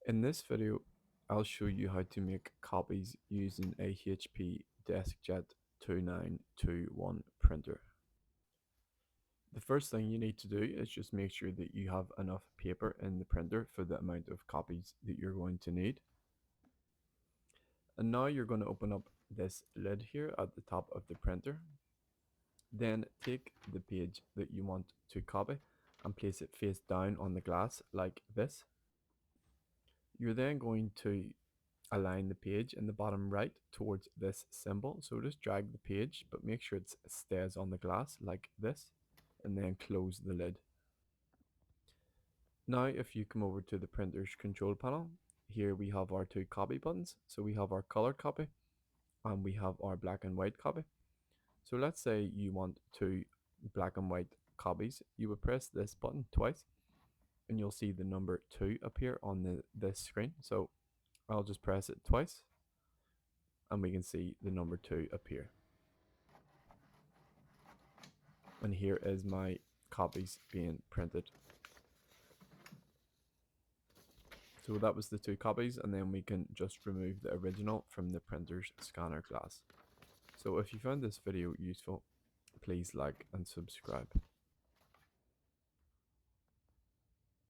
In this video, I'll show you how to make copies using a HP DeskJet 2921 printer. The first thing you need to do is just make sure that you have enough paper in the printer for the amount of copies that you're going to need. And now you're going to open up this lid here at the top of the printer. Then take the page that you want to copy and place it face down on the glass like this. You're then going to align the page in the bottom right towards this symbol. So just drag the page, but make sure it stays on the glass like this, and then close the lid. Now if you come over to the printer's control panel, here we have our two copy buttons. So we have our color copy and we have our black and white copy. So let's say you want two black and white copies. You would press this button twice and you'll see the number 2 appear on this screen. So I'll just press it twice and we can see the number 2 appear. And here is my copies being printed. So that was the two copies, and then we can just remove the original from the printer's scanner glass. So if you found this video useful, please like and subscribe.